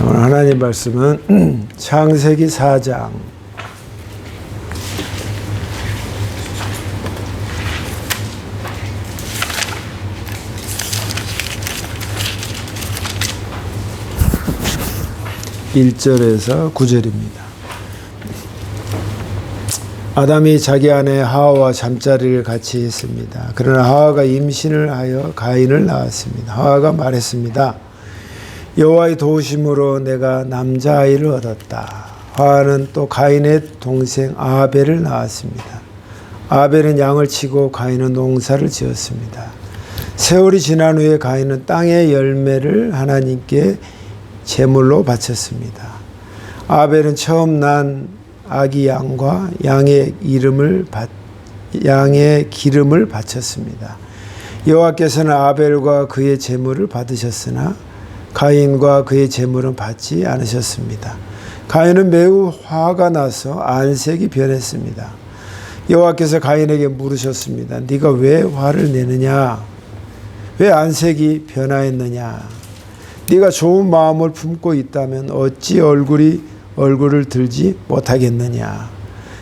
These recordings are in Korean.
오늘 하나님 말씀은 창세기 4장 1절에서 9절입니다. 아담이 자기 아내 하와와 잠자리를 같이 했습니다. 그러나 하와가 임신을 하여 가인을 낳았습니다. 하와가 말했습니다. 여호와의 도우심으로 내가 남자아이를 얻었다. 하와는 또 가인의 동생 아벨을 낳았습니다. 아벨은 양을 치고 가인은 농사를 지었습니다. 세월이 지난 후에 가인은 땅의 열매를 하나님께 제물로 바쳤습니다. 아벨은 처음 난 아기 양과 양의 기름을 바쳤습니다. 여호와께서는 아벨과 그의 제물을 받으셨으나 가인과 그의 제물은 받지 않으셨습니다. 가인은 매우 화가 나서 안색이 변했습니다. 여호와께서 가인에게 물으셨습니다. 네가 왜 화를 내느냐? 왜 안색이 변하였느냐? 네가 좋은 마음을 품고 있다면 어찌 얼굴을 들지 못하겠느냐?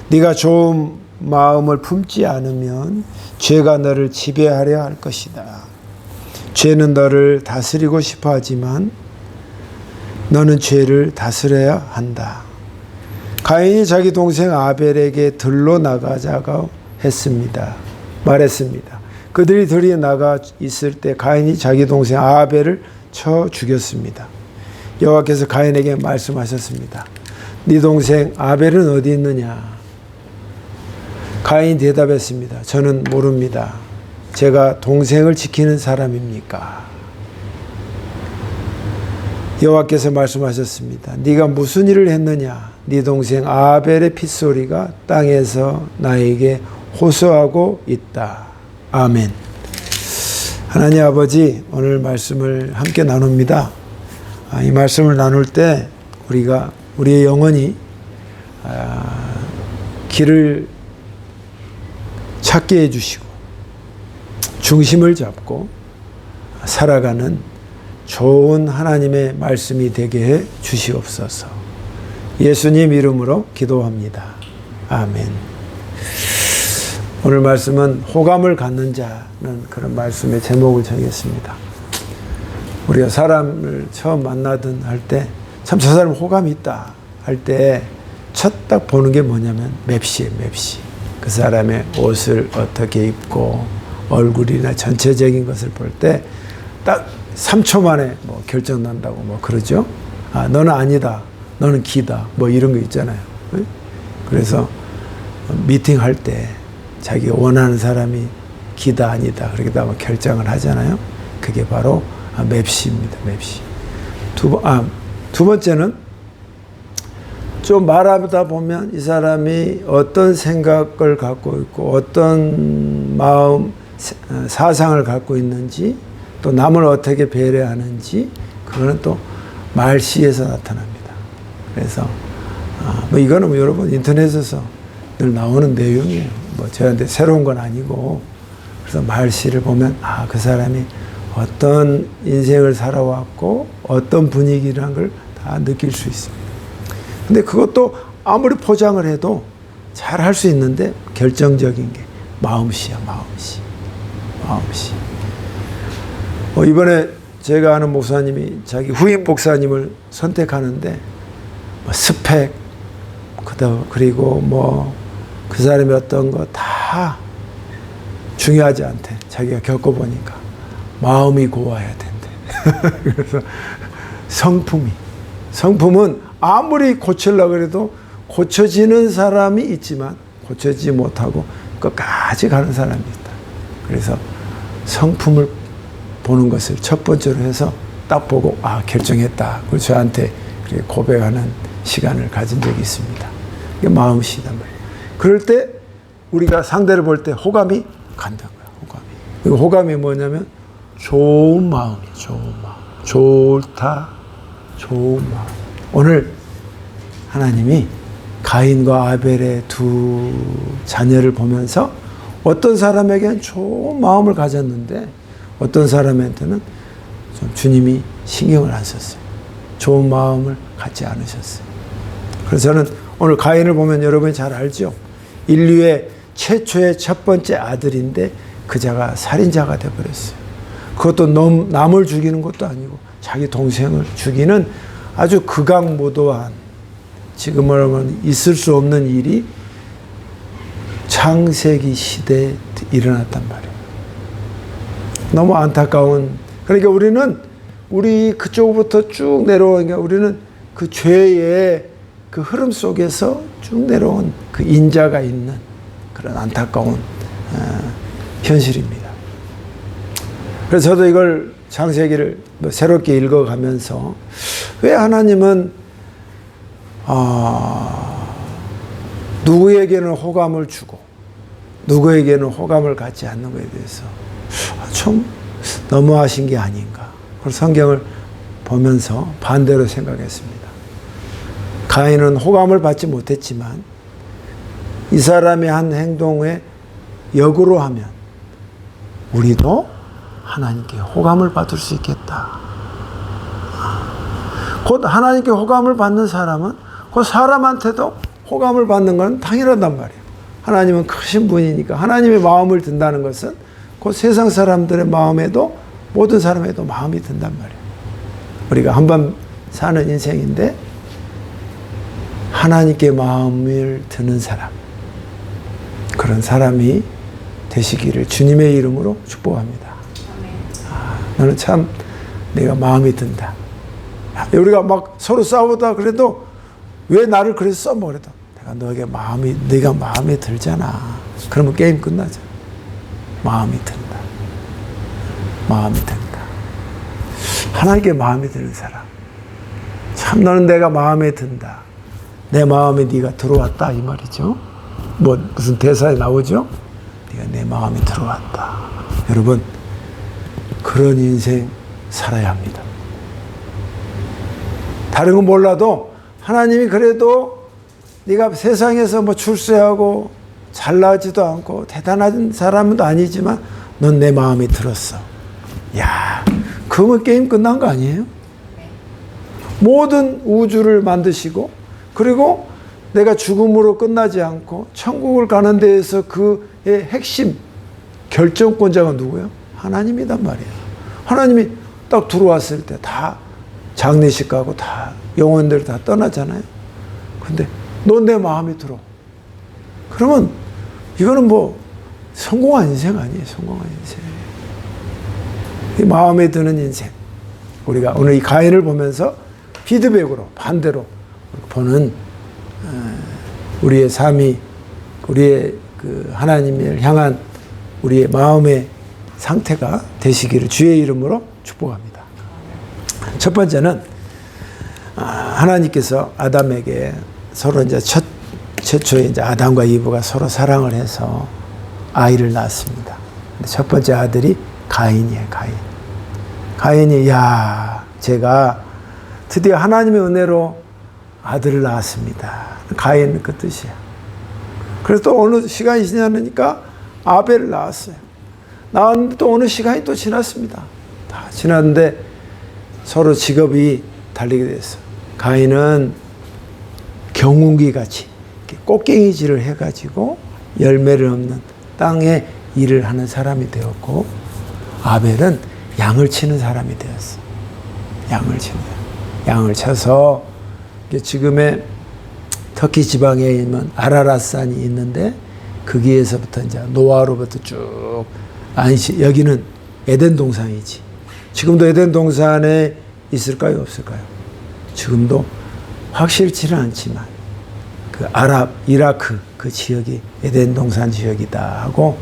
네가 좋은 마음을 품지 않으면 죄가 너를 지배하려 할 것이다. 죄는 너를 다스리고 싶어 하지만 너는 죄를 다스려야 한다. 가인이 자기 동생 아벨에게 들로 나가자고 말했습니다. 그들이 들이 나가 있을 때 가인이 자기 동생 아벨을 쳐 죽였습니다. 여호와께서 가인에게 말씀하셨습니다. 네 동생 아벨은 어디 있느냐? 가인이 대답했습니다. 저는 모릅니다. 제가 동생을 지키는 사람입니까? 여호와께서 말씀하셨습니다. 네가 무슨 일을 했느냐? 네 동생 아벨의 핏소리가 땅에서 나에게 호소하고 있다. 아멘. 하나님 아버지, 오늘 말씀을 함께 나눕니다. 이 말씀을 나눌 때 우리의 영혼이 길을 찾게 해주시고 중심을 잡고 살아가는 좋은 하나님의 말씀이 되게 해 주시옵소서. 예수님 이름으로 기도합니다. 아멘. 오늘 말씀은 호감을 갖는 자는 그런 말씀의 제목을 정했습니다. 우리가 사람을 처음 만나든 할 때 참 저 사람 호감이 있다 할 때 첫 딱 보는 게 뭐냐면 맵시예요. 맵시. 그 사람의 옷을 어떻게 입고 얼굴이나 전체적인 것을 볼 때 딱 3초 만에 뭐 결정 난다고 뭐 그러죠. 아, 너는 아니다. 너는 기다. 뭐 이런 거 있잖아요. 그래서 미팅할 때 자기가 원하는 사람이 기다 아니다. 그렇게 다 결정을 하잖아요. 그게 바로 맵시입니다. 맵시. 두 번째는 좀 말하다 보면 이 사람이 어떤 생각을 갖고 있고 어떤 마음, 사상을 갖고 있는지 또 남을 어떻게 배려하는지 그거는 또 말씨에서 나타납니다. 그래서 뭐 이거는 뭐 여러분 인터넷에서 늘 나오는 내용이에요. 뭐 저한테 새로운 건 아니고 그래서 말씨를 보면 그 사람이 어떤 인생을 살아왔고 어떤 분위기라는 걸 다 느낄 수 있습니다. 근데 그것도 아무리 포장을 해도 잘 할 수 있는데 결정적인 게 마음씨야. 마음씨. 이번에 제가 아는 목사님이 자기 후임 목사님을 선택하는데 스펙 그리고 뭐 그 사람이 어떤 거 다 중요하지 않대. 자기가 겪어보니까 마음이 고와야 된대. 그래서 성품은 아무리 고치려고 해도 고쳐지는 사람이 있지만 고쳐지지 못하고 끝까지 가는 사람이 있다. 그래서 성품을 보는 것을 첫 번째로 해서 딱 보고 결정했다. 그리고 저한테 고백하는 시간을 가진 적이 있습니다. 이게 마음씨단 말이에요. 그럴 때 우리가 상대를 볼 때 호감이 간다는 거야. 그리고 호감이 뭐냐면 좋은 마음이에요. 좋은 마음. 좋다. 좋은 마음. 오늘 하나님이 가인과 아벨의 두 자녀를 보면서 어떤 사람에게는 좋은 마음을 가졌는데 어떤 사람한테는 좀 주님이 신경을 안 썼어요. 좋은 마음을 갖지 않으셨어요. 그래서 저는 오늘 가인을 보면 여러분이 잘 알죠. 인류의 최초의 첫 번째 아들인데 그자가 살인자가 되어버렸어요. 그것도 남을 죽이는 것도 아니고 자기 동생을 죽이는 아주 극악무도한, 지금 말하면 있을 수 없는 일이 창세기 시대에 일어났단 말이에요. 너무 안타까운. 그러니까 우리 그쪽부터 쭉 내려오니까 우리는 그 죄의 그 흐름 속에서 쭉 내려온 그 인자가 있는 그런 안타까운 현실입니다. 그래서 저도 이걸 창세기를 새롭게 읽어가면서 왜 하나님은 누구에게는 호감을 주고 누구에게는 호감을 갖지 않는 것에 대해서 좀 너무하신 게 아닌가. 그래서 성경을 보면서 반대로 생각했습니다. 가인은 호감을 받지 못했지만 이 사람의 한 행동에 역으로 하면 우리도 하나님께 호감을 받을 수 있겠다. 곧 하나님께 호감을 받는 사람은 그 사람한테도 호감을 받는 건 당연하단 말이에요. 하나님은 크신 분이니까 하나님의 마음을 든다는 것은 그 세상 사람들의 마음에도 모든 사람에도 마음이 든단 말이에요. 우리가 한번 사는 인생인데 하나님께 마음을 드는 사람, 그런 사람이 되시기를 주님의 이름으로 축복합니다. 나는 참 내가 마음이 든다. 우리가 막 서로 싸우다 그래도 왜 나를 그래서 써? 그래도 내가 마음에 들잖아. 그러면 게임 끝나죠. 마음이 든다. 마음이 든다. 하나님께 마음에 드는 사람. 참 너는 내가 마음에 든다. 내 마음에 네가 들어왔다 이 말이죠. 무슨 대사에 나오죠? 네가 내 마음에 들어왔다. 여러분, 그런 인생 살아야 합니다. 다른 건 몰라도 하나님이 그래도 네가 세상에서 출세하고 잘나지도 않고 대단한 사람은 아니지만 넌 내 마음에 들었어. 야, 그러면 게임 끝난 거 아니에요? 모든 우주를 만드시고 그리고 내가 죽음으로 끝나지 않고 천국을 가는 데에서 그의 핵심 결정권자가 누구예요? 하나님이단 말이에요. 하나님이 딱 들어왔을 때 다 장례식 가고 다 영혼들 다 떠나잖아요. 근데 너 내 마음에 들어. 그러면 이거는 성공한 인생 아니에요. 성공한 인생. 이 마음에 드는 인생. 우리가 오늘 이 가인을 보면서 피드백으로 반대로 보는 우리의 삶이 우리의 그 하나님을 향한 우리의 마음의 상태가 되시기를 주의 이름으로 축복합니다. 첫 번째는 하나님께서 아담에게 서로 이제 최초에 이제 아담과 이브가 서로 사랑을 해서 아이를 낳았습니다. 첫 번째 아들이 가인이에요. 가인이 제가 드디어 하나님의 은혜로 아들을 낳았습니다. 가인 그 뜻이야. 그래서 또 어느 시간이 지나니까 아벨을 낳았어요. 낳았는데 또 어느 시간이 또 지났습니다. 다 지났는데 서로 직업이 달리게 됐어요. 가인은 경운기 같이 꽃갱이질을 해가지고 열매를 없는 땅에 일을 하는 사람이 되었고, 아벨은 양을 치는 사람이 되었어. 양을 쳐서 지금의 터키 지방에 있는 아라랏산이 있는데 거기에서부터 이제 노아로부터 쭉 여기는 에덴 동산이지. 지금도 에덴 동산에 있을까요, 없을까요? 지금도 확실치는 않지만 그 이라크 그 지역이 에덴 동산 지역이다 하고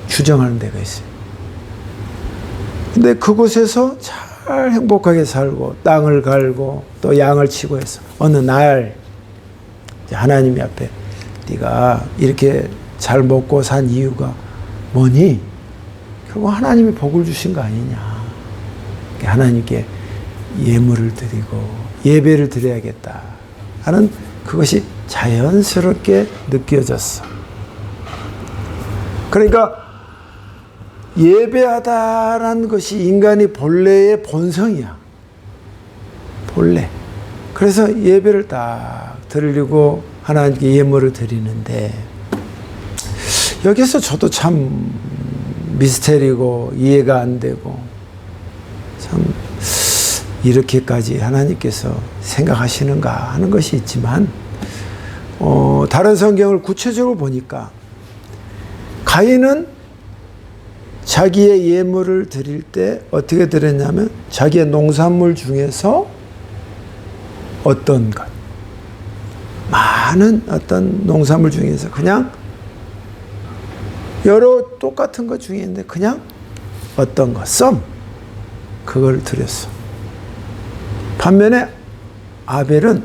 추정하는 데가 있어요. 근데 그곳에서 잘 행복하게 살고 땅을 갈고 또 양을 치고 해서 어느 날 하나님이 앞에 네가 이렇게 잘 먹고 산 이유가 뭐니? 결국 하나님이 복을 주신 거 아니냐. 하나님께 예물을 드리고 예배를 드려야겠다 하는 그것이 자연스럽게 느껴졌어. 그러니까 예배하다라는 것이 인간이 본래의 본성이야. 본래. 그래서 예배를 딱 드리려고 하나님께 예물을 드리는데, 여기서 저도 참 미스테리고 이해가 안 되고, 참 이렇게까지 하나님께서 생각하시는가 하는 것이 있지만, 다른 성경을 구체적으로 보니까 가인은 자기의 예물을 드릴 때 어떻게 드렸냐면, 자기의 농산물 중에서 어떤 것, 많은 어떤 농산물 중에서 그냥 여러 똑같은 것 중에 있는데 그냥 어떤 것, 그걸 드렸어. 반면에 아벨은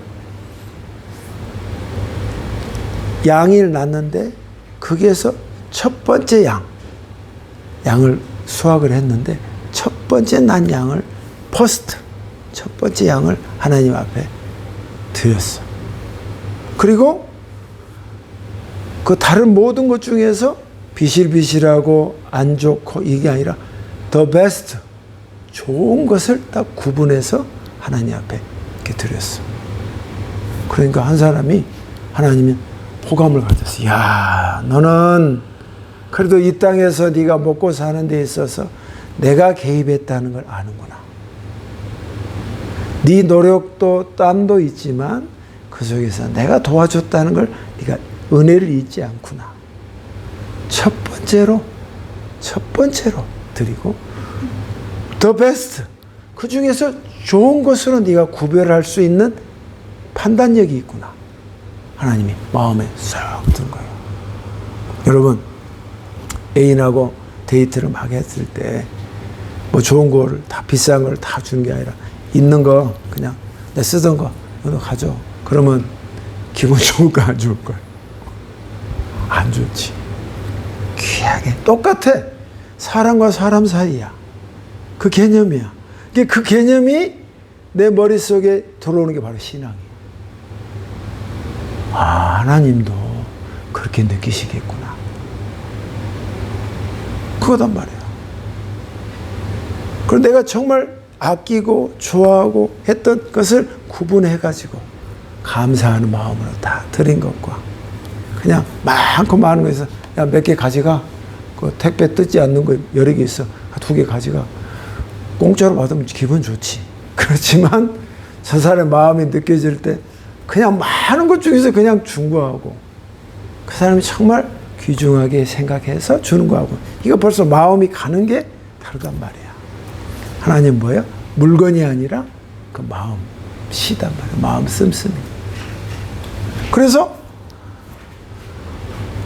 양을 낳는데 거기에서 첫 번째 양을 수확을 했는데 첫 번째 난 양을 첫 번째 양을 하나님 앞에 드렸어. 그리고 그 다른 모든 것 중에서 비실비실하고 안 좋고 이게 아니라 the best, 좋은 것을 딱 구분해서 하나님 앞에 이렇게 드렸어. 그러니까 한 사람이, 하나님이 호감을 가졌어. 야, 너는 그래도 이 땅에서 네가 먹고 사는 데 있어서 내가 개입했다는 걸 아는구나. 네 노력도 땀도 있지만 그 속에서 내가 도와줬다는 걸 네가 은혜를 잊지 않구나. 첫 번째로 드리고 the best, 그 중에서 좋은 것으로 네가 구별할 수 있는 판단력이 있구나. 하나님이 마음에 싹 든 거예요. 여러분, 애인하고 데이트를 막 했을 때 뭐 좋은 거를 다, 비싼 걸 다 주는 게 아니라 있는 거 그냥 내 쓰던 거 너도 가져. 그러면 기분 좋을까 안 좋을까? 안 좋지. 귀하게. 똑같아. 사람과 사람 사이야. 그 개념이야. 그 개념이 내 머릿속에 들어오는 게 바로 신앙이야. 아, 하나님도 그렇게 느끼시겠구나. 그거단 말이야. 그리고 내가 정말 아끼고 좋아하고 했던 것을 구분해가지고 감사하는 마음으로 다 드린 것과 그냥 많고 많은 거에서 야, 몇 개 가져가. 그 택배 뜯지 않는 거 여러 개 있어. 2개 가져가. 공짜로 받으면 기분 좋지. 그렇지만 저 사람의 마음이 느껴질 때 그냥 많은 것 중에서 그냥 준 거하고 그 사람이 정말 귀중하게 생각해서 주는 거하고 이거 벌써 마음이 가는 게 다르단 말이야. 하나님 뭐예요? 물건이 아니라 그 마음씨단 말이야. 마음 씀씀이. 그래서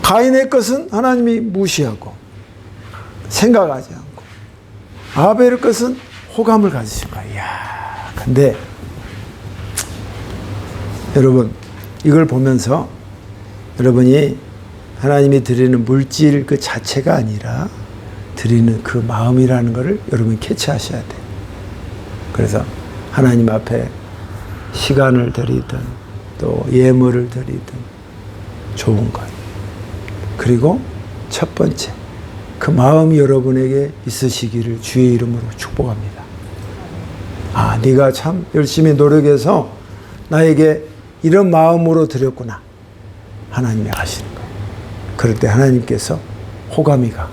가인의 것은 하나님이 무시하고 생각하지 않고 아벨의 것은 호감을 가지신 거야. 이야, 근데 여러분, 이걸 보면서 여러분이 하나님이 드리는 물질 그 자체가 아니라 드리는 그 마음이라는 것을 여러분이 캐치하셔야 돼요. 그래서 하나님 앞에 시간을 드리든 또 예물을 드리든 좋은 것. 그리고 첫 번째, 그 마음이 여러분에게 있으시기를 주의 이름으로 축복합니다. 아, 네가 참 열심히 노력해서 나에게 이런 마음으로 드렸구나. 하나님이 아시는 거예요. 그럴 때 하나님께서 호감이 가.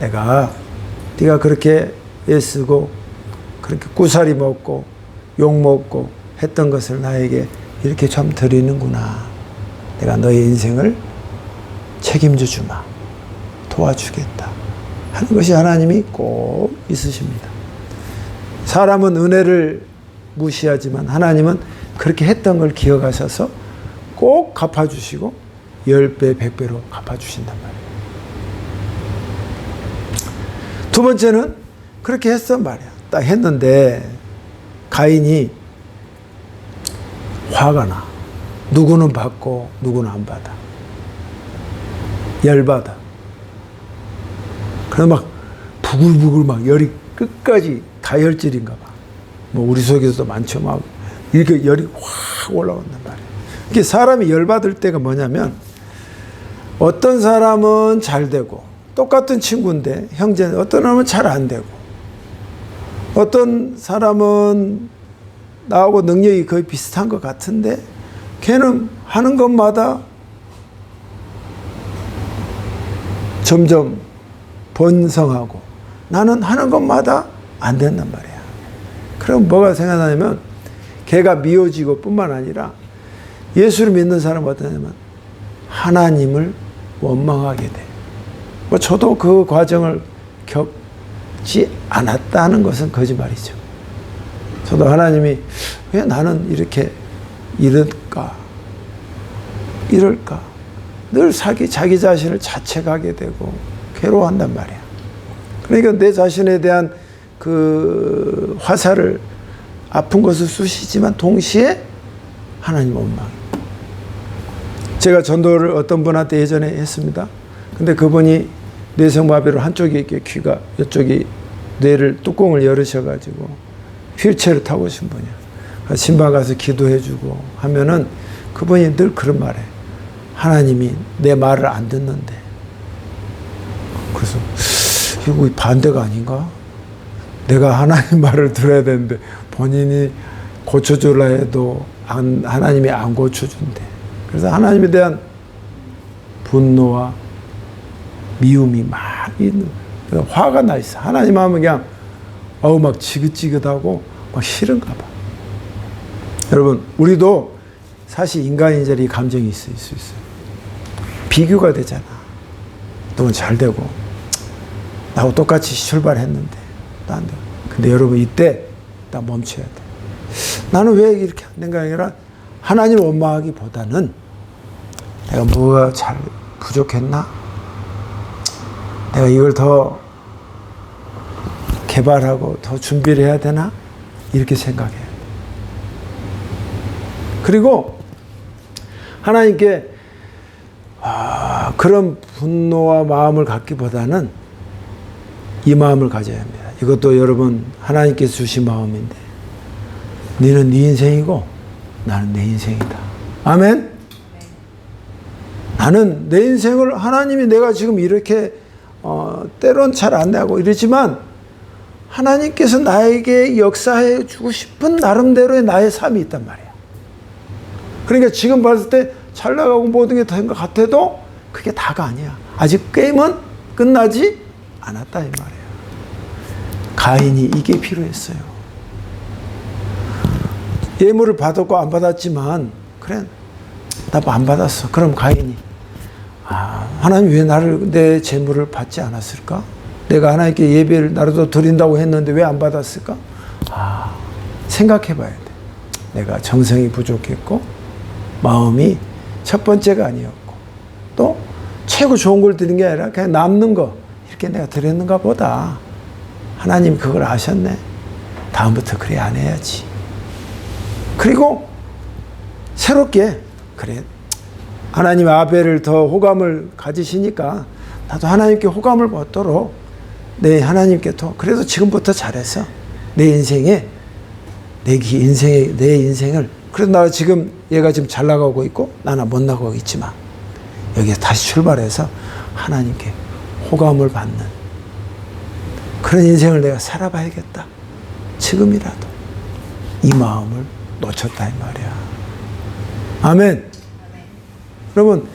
네가 그렇게 애쓰고 그렇게 구사리 먹고 욕 먹고 했던 것을 나에게 이렇게 참 드리는구나. 내가 너의 인생을 책임져 주마. 도와주겠다. 하는 것이 하나님이 꼭 있으십니다. 사람은 은혜를 무시하지만 하나님은 그렇게 했던 걸 기억하셔서 꼭 갚아주시고 10배, 100배로 갚아주신단 말이에요. 두 번째는 그렇게 했단 말이야. 딱 했는데 가인이 화가 나. 누구는 받고 누구는 안 받아. 열받아. 그래서 막 부글부글 막 열이 끝까지 다혈질인가 봐. 뭐 우리 속에서도 많죠. 막 이렇게 열이 확 올라온단 말이에요. 이게 사람이 열받을 때가 뭐냐면 어떤 사람은 잘 되고 똑같은 친구인데 형제는 어떤 사람은 잘 안 되고 어떤 사람은 나하고 능력이 거의 비슷한 것 같은데 걔는 하는 것마다 점점 번성하고 나는 하는 것마다 안 된단 말이야. 그럼 뭐가 생각나냐면 걔가 미워지고 뿐만 아니라 예수를 믿는 사람은 어떠냐면 하나님을 원망하게 돼. 뭐 저도 그 과정을 겪지 않았다는 것은 거짓말이죠. 저도 하나님이 왜 나는 이렇게 이럴까 늘 자기 자신을 자책하게 되고 괴로워한단 말이야. 그러니까 내 자신에 대한 그 화살을 아픈 것을 쑤시지만 동시에 하나님 원망. 제가 전도를 어떤 분한테 예전에 했습니다. 근데 그분이 뇌성마비로 한쪽이 이렇게 귀가 이쪽이 뇌를 뚜껑을 열으셔가지고 휠체어를 타고 오신 분이야. 신방 가서 기도해주고 하면은 그분이 늘 그런 말해. 하나님이 내 말을 안 듣는데. 그래서 이거 반대가 아닌가? 내가 하나님 말을 들어야 되는데 본인이 고쳐주려 해도 하나님이 안 고쳐준대. 그래서 하나님에 대한 분노와 미움이 막 있는, 화가 나 있어. 하나님 하면 그냥 막 지긋지긋하고 막 싫은가 봐. 여러분, 우리도 사실 인간인자리 이 감정이 있을 수 있어요. 비교가 되잖아. 너는 잘 되고 나하고 똑같이 출발했는데 나 안 돼. 근데 여러분 이때 딱 멈춰야 돼. 나는 왜 이렇게 안 된가 아니라 하나님을 원망하기보다는 내가 뭐가 잘 부족했나? 내가 이걸 더 개발하고 더 준비를 해야 되나? 이렇게 생각해야 돼. 그리고 하나님께 그런 분노와 마음을 갖기보다는 이 마음을 가져야 합니다. 이것도 여러분 하나님께서 주신 마음인데 너는 네 인생이고 나는 내 인생이다. 아멘? 나는 내 인생을 하나님이 내가 지금 이렇게 때론 잘 안 나고 이러지만 하나님께서 나에게 역사해 주고 싶은 나름대로의 나의 삶이 있단 말이야. 그러니까 지금 봤을 때 잘 나가고 모든 게 된 것 같아도 그게 다가 아니야. 아직 게임은 끝나지 않았다 이 말이야. 가인이 이게 필요했어요. 예물을 받았고 안 받았지만 그래 나 안 받았어. 그럼 가인이 하나님 왜 나를 내 재물을 받지 않았을까? 내가 하나님께 예배를 나라도 드린다고 했는데 왜 안 받았을까? 생각해 봐야 돼. 내가 정성이 부족했고 마음이 첫 번째가 아니었고 또 최고 좋은 걸 드린 게 아니라 그냥 남는 거 이렇게 내가 드렸는가 보다. 하나님 그걸 아셨네. 다음부터 그래 안 해야지. 그리고 새롭게 그래 하나님 아벨을 더 호감을 가지시니까 나도 하나님께 호감을 받도록 내 하나님께 더 그래도 지금부터 잘했어. 내 인생에 내 인생을 그래도 나 지금 얘가 지금 잘 나가고 있고 나는 못 나가고 있지만 여기에 다시 출발해서 하나님께 호감을 받는 그런 인생을 내가 살아봐야겠다. 지금이라도 이 마음을 놓쳤다 이 말이야. 아멘. 여러분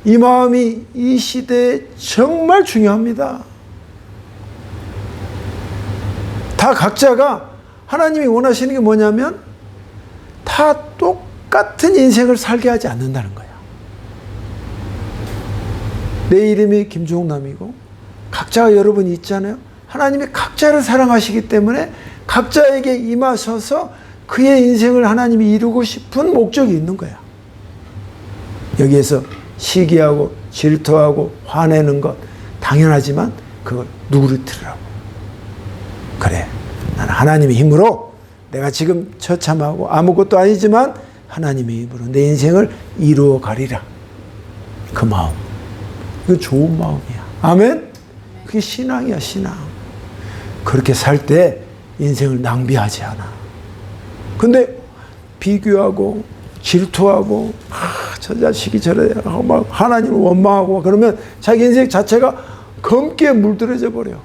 이 마음이 이 시대에 정말 중요합니다. 다 각자가 하나님이 원하시는 게 뭐냐면 다 똑같은 인생을 살게 하지 않는다는 거야. 내 이름이 김종남이고 각자가 여러분이 있잖아요. 하나님이 각자를 사랑하시기 때문에 각자에게 임하셔서 그의 인생을 하나님이 이루고 싶은 목적이 있는 거야. 여기에서 시기하고 질투하고 화내는 것 당연하지만 그걸 누그러뜨리라고. 그래 나는 하나님의 힘으로 내가 지금 처참하고 아무것도 아니지만 하나님의 힘으로 내 인생을 이루어 가리라. 그 마음 이거 좋은 마음이야. 아멘. 그게 신앙이야 신앙. 그렇게 살 때 인생을 낭비하지 않아. 근데 비교하고 질투하고 저 자식이 저래 하고 막 하나님을 원망하고 그러면 자기 인생 자체가 검게 물들어져 버려.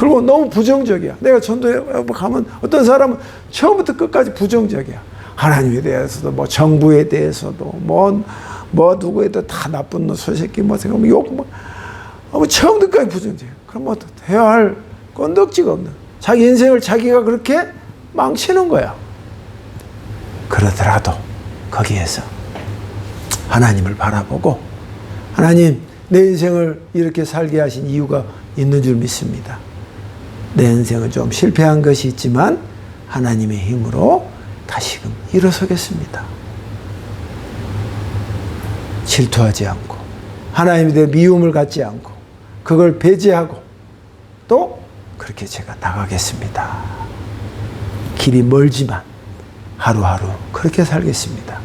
그리고 너무 부정적이야. 내가 전도에 가면 어떤 사람은 처음부터 끝까지 부정적이야. 하나님에 대해서도, 뭐 정부에 대해서도, 뭐 누구에도 다 나쁜 놈, 소새끼, 뭐 욕, 처음부터 끝까지 부정적이야. 그럼 뭐 해야 할 건덕지가 없는. 자기 인생을 자기가 그렇게 망치는 거야. 그러더라도 거기에서 하나님을 바라보고, 하나님, 내 인생을 이렇게 살게 하신 이유가 있는 줄 믿습니다. 내 인생은 좀 실패한 것이 있지만 하나님의 힘으로 다시금 일어서겠습니다. 질투하지 않고, 하나님에 대해 미움을 갖지 않고, 그걸 배제하고, 또 그렇게 제가 나가겠습니다. 길이 멀지만 하루하루 그렇게 살겠습니다.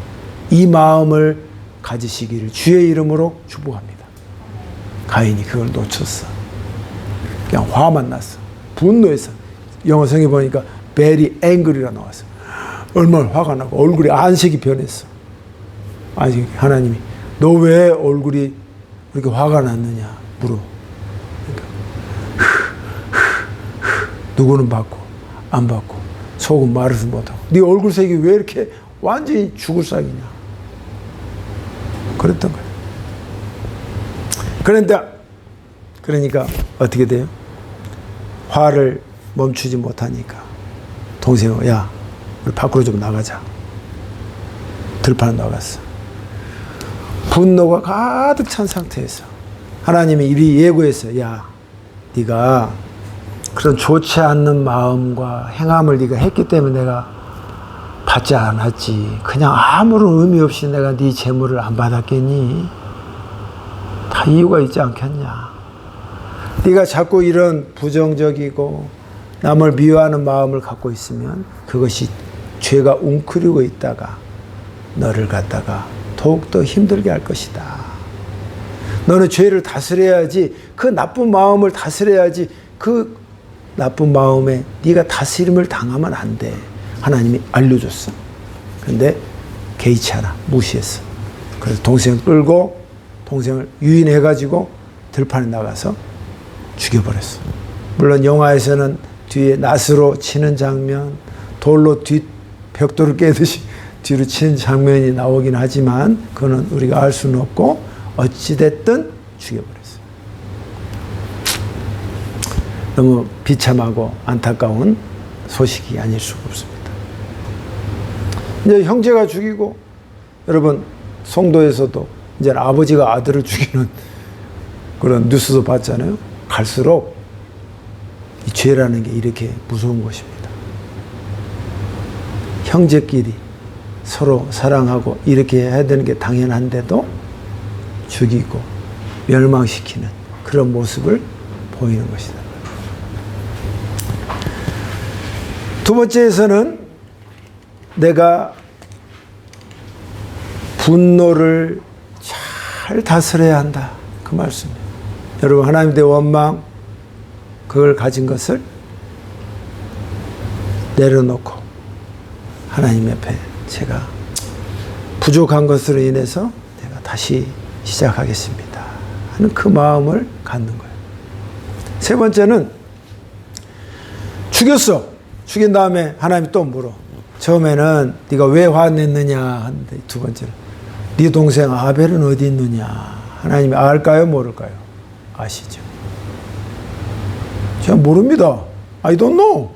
이 마음을 가지시기를 주의 이름으로 축복합니다. 가인이 그걸 놓쳤어. 그냥 화만 났어. 분노해서. 영어 성에 보니까 very angry가 나왔어. 얼마나 화가 나고 얼굴이 안색이 변했어. 아니, 하나님이 너 왜 얼굴이 그렇게 화가 났느냐 물어. 그러니까 누구는 받고 안 받고 속은 말해서 못하고 네 얼굴색이 왜 이렇게 완전히 죽을 싹이냐. 그랬던 거예요. 그러니까 어떻게 돼요? 화를 멈추지 못하니까 동생은 야 우리 밖으로 좀 나가자. 들판에 나갔어. 분노가 가득 찬 상태에서 하나님이 이리 예고했어요. 야 네가 그런 좋지 않는 마음과 행함을 네가 했기 때문에 내가 받지 않았지. 그냥 아무런 의미 없이 내가 네 재물을 안 받았겠니? 다 이유가 있지 않겠냐. 네가 자꾸 이런 부정적이고 남을 미워하는 마음을 갖고 있으면 그것이 죄가 웅크리고 있다가 너를 갖다가 더욱더 힘들게 할 것이다. 너는 죄를 다스려야지, 그 나쁜 마음을 다스려야지. 그 나쁜 마음에 네가 다스림을 당하면 안 돼. 하나님이 알려줬어. 근데 개의치 않아. 무시했어. 그래서 동생을 끌고 동생을 유인해가지고 들판에 나가서 죽여버렸어. 물론 영화에서는 뒤에 낫으로 치는 장면, 돌로 벽돌을 깨듯이 뒤로 치는 장면이 나오긴 하지만 그거는 우리가 알 수는 없고 어찌됐든 죽여버렸어. 너무 비참하고 안타까운 소식이 아닐 수가 없습니다. 이제 형제가 죽이고, 여러분 송도에서도 이제 아버지가 아들을 죽이는 그런 뉴스도 봤잖아요. 갈수록 이 죄라는 게 이렇게 무서운 것입니다. 형제끼리 서로 사랑하고 이렇게 해야 되는 게 당연한데도 죽이고 멸망시키는 그런 모습을 보이는 것이다. 두 번째에서는 내가 분노를 잘 다스려야 한다. 그 말씀이에요. 여러분, 하나님 대 원망, 그걸 가진 것을 내려놓고 하나님 옆에 제가 부족한 것으로 인해서 내가 다시 시작하겠습니다 하는 그 마음을 갖는 거예요. 세 번째는 죽였어. 죽인 다음에 하나님이 또 물어. 처음에는 네가 왜 화냈느냐 하는데, 두 번째는 네 동생 아벨은 어디 있느냐. 하나님이 알까요 모를까요? 아시죠. 제가 모릅니다. I don't know.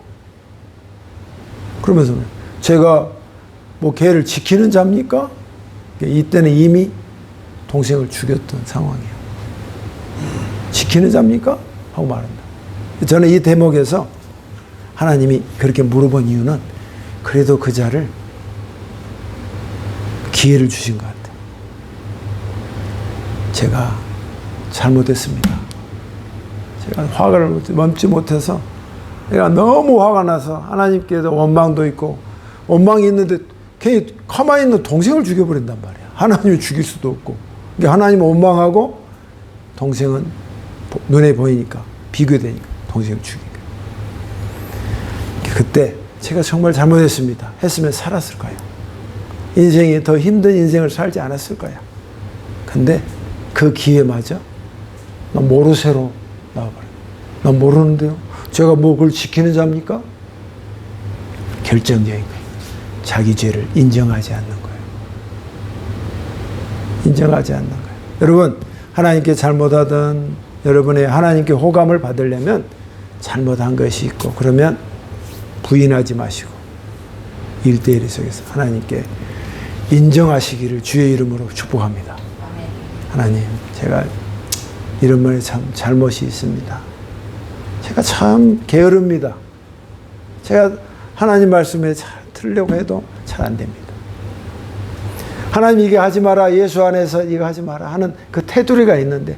그러면서 제가 뭐 걔를 지키는 자입니까? 이때는 이미 동생을 죽였던 상황이에요. 지키는 자입니까? 하고 말한다. 저는 이 대목에서 하나님이 그렇게 물어본 이유는 그래도 그 자를 기회를 주신 것 같아요. 제가 잘못했습니다. 제가 화를 멈지 못해서 내가 너무 화가 나서 하나님께도 원망도 있고, 원망이 있는데 괜히 가만히 있는 동생을 죽여버린단 말이야. 하나님을 죽일 수도 없고. 그러니까 하나님은 원망하고 동생은 눈에 보이니까, 비교되니까 동생을 죽이니까. 그때 제가 정말 잘못했습니다 했으면 살았을 거예요. 인생이 더 힘든 인생을 살지 않았을 거야. 근데 그 기회마저 나 모르쇠로 나와버려. 나 모르는데요. 제가 뭐 그걸 지키는 자입니까? 결정적인 거예요. 자기 죄를 인정하지 않는 거예요. 인정하지 않는 거예요. 여러분, 하나님께 잘못하든 여러분의 하나님께 호감을 받으려면 잘못한 것이 있고, 그러면 부인하지 마시고 1대1 속에서 하나님께 인정하시기를 주의 이름으로 축복합니다. 하나님, 제가 이런 말에 참 잘못이 있습니다. 제가 참 게으릅니다. 제가 하나님 말씀에 잘 들으려고 해도 잘 안 됩니다. 하나님 이게 하지 마라, 예수 안에서 이거 하지 마라 하는 그 테두리가 있는데,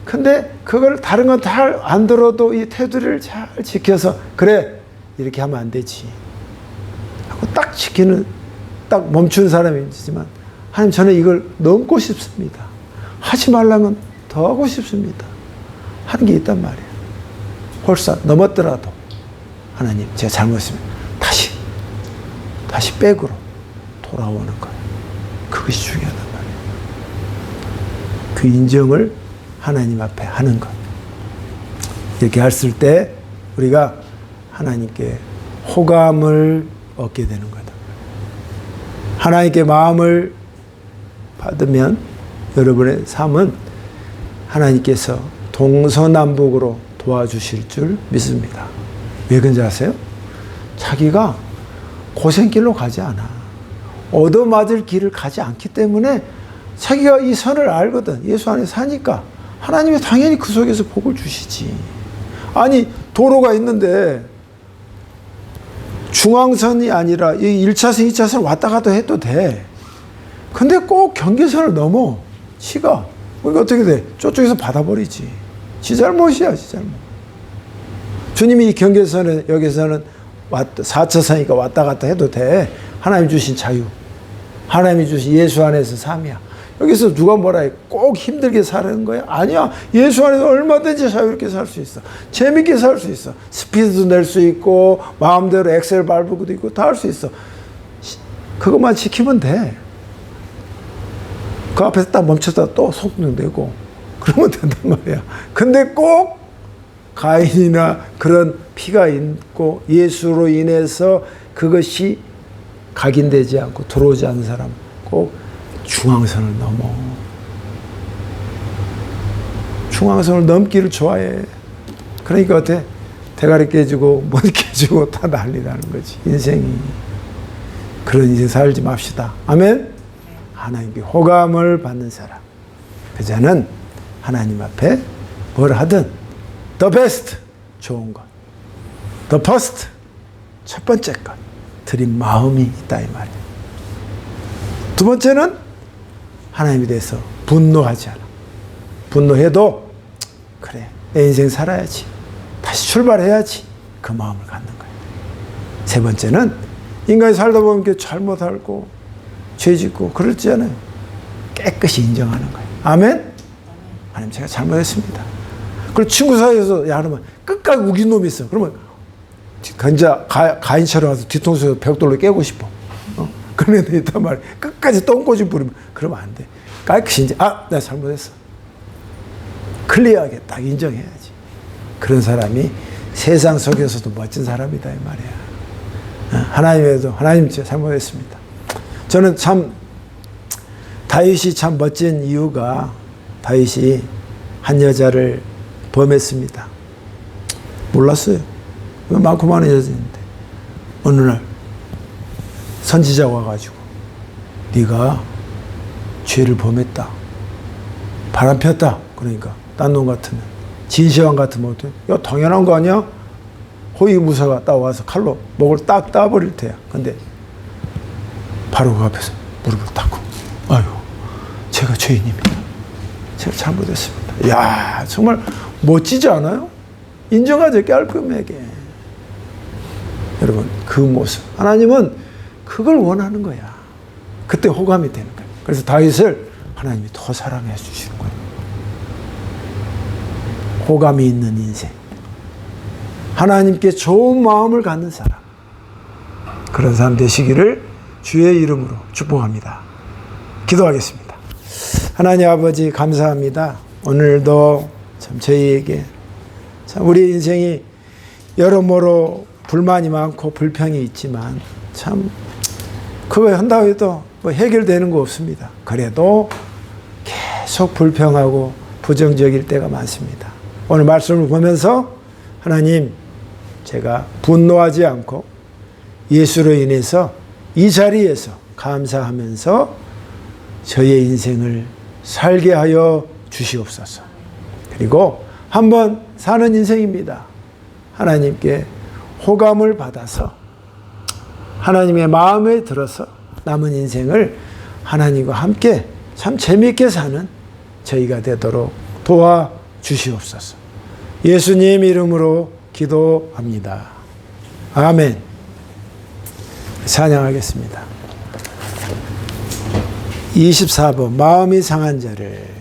근데 그걸 다른 건 잘 안 들어도 이 테두리를 잘 지켜서 그래 이렇게 하면 안 되지 하고 딱 지키는, 딱 멈추는 사람이지만, 하나님 저는 이걸 넘고 싶습니다. 하지 말라면 더 하고 싶습니다 하는 게 있단 말이에요. 홀사 넘었더라도 하나님 제가 잘못했으면 다시 백으로 돌아오는 거예요. 그것이 중요하단 말이에요. 그 인정을 하나님 앞에 하는 것. 이렇게 했을 때 우리가 하나님께 호감을 얻게 되는 거다. 하나님께 마음을 받으면 여러분의 삶은 하나님께서 동서남북으로 도와주실 줄 믿습니다. 왜 그런지 아세요? 자기가 고생길로 가지 않아. 얻어맞을 길을 가지 않기 때문에 자기가 이 선을 알거든. 예수 안에 사니까 하나님이 당연히 그 속에서 복을 주시지. 아니, 도로가 있는데 중앙선이 아니라 이 1차선, 2차선 왔다 갔다 해도 돼. 근데 꼭 경계선을 넘어. 지가. 그러니까 어떻게 돼? 저쪽에서 받아버리지. 지 잘못이야, 지 잘못. 주님이 이 경계선에, 여기서는 4차선이니까 왔다 갔다 해도 돼. 하나님 주신 자유. 하나님이 주신 예수 안에서 삶이야. 여기서 누가 뭐라 해? 꼭 힘들게 사는 거야? 아니야. 예수 안에서 얼마든지 자유롭게 살 수 있어. 재밌게 살 수 있어. 스피드도 낼 수 있고, 마음대로 엑셀 밟고도 있고, 다 할 수 있어. 그것만 지키면 돼. 그 앞에서 딱 멈췄다 또 속도 내고, 그러면 된단 말이야. 근데 꼭 가인이나 그런 피가 있고, 예수로 인해서 그것이 각인되지 않고 들어오지 않는 사람, 꼭 중앙선을 넘어. 중앙선을 넘기를 좋아해. 그러니까 어때? 대가리 깨지고 못 깨지고 다 난리라는 거지. 인생이. 그런 인생 살지 맙시다. 아멘? 하나님께 호감을 받는 사람. 그 자는 하나님 앞에 뭘 하든 the best, 좋은 것. the first, 첫 번째 것. 드린 마음이 있다 이 말이에요. 두 번째는 하나님에 대해서 분노하지 않아. 분노해도 그래, 내 인생 살아야지, 다시 출발해야지, 그 마음을 갖는 거예요. 세 번째는 인간이 살다 보면 이렇게 잘못하고 죄 짓고 그렇지 않아요. 깨끗이 인정하는 거예요. 아멘? 하나님 제가 잘못했습니다. 그리고 친구 사이에서 야 그러면 끝까지 우긴 놈이 있어. 그러면 건자 가인처럼 와서 뒤통수에서 벽돌로 깨고 싶어. 그런 애들 있단 말이야. 끝까지 똥꼬집 부리면 그러면 안 돼. 깨끗이 이제 내가 잘못했어. 클리어하게 딱 인정해야지. 그런 사람이 세상 속에서도 멋진 사람이다 이 말이야. 하나님에도 하나님 제가 잘못했습니다. 저는 참 다윗이 참 멋진 이유가, 다윗이 한 여자를 범했습니다. 몰랐어요. 많고 많은 여자인데 어느 날 선지자가 와가지고 네가 죄를 범했다, 바람 폈다. 그러니까 딴 놈 같으면, 진시황 같으면 야 당연한 거 아니야? 호위무사가 딱 와서 칼로 목을 딱 따버릴 테야. 근데 바로 그 앞에서 무릎을 닦고 아유 제가 죄인입니다. 제가 잘못했습니다. 야 정말 멋지지 않아요? 인정하죠, 깔끔하게. 여러분 그 모습, 하나님은 그걸 원하는 거야. 그때 호감이 되는 거야. 그래서 다윗을 하나님이 더 사랑해 주시는 거예요. 호감이 있는 인생, 하나님께 좋은 마음을 갖는 사람, 그런 사람 되시기를 주의 이름으로 축복합니다. 기도하겠습니다. 하나님 아버지 감사합니다. 오늘도 참 저희에게 참 우리 인생이 여러모로 불만이 많고 불평이 있지만 참 그거 한다고 해도 뭐 해결되는 거 없습니다. 그래도 계속 불평하고 부정적일 때가 많습니다. 오늘 말씀을 보면서 하나님, 제가 분노하지 않고 예수로 인해서 이 자리에서 감사하면서 저의 인생을 살게 하여 주시옵소서. 그리고 한번 사는 인생입니다. 하나님께 호감을 받아서 하나님의 마음에 들어서 남은 인생을 하나님과 함께 참 재미있게 사는 저희가 되도록 도와주시옵소서. 예수님 이름으로 기도합니다. 아멘. 찬양하겠습니다. 24번 마음이 상한 자를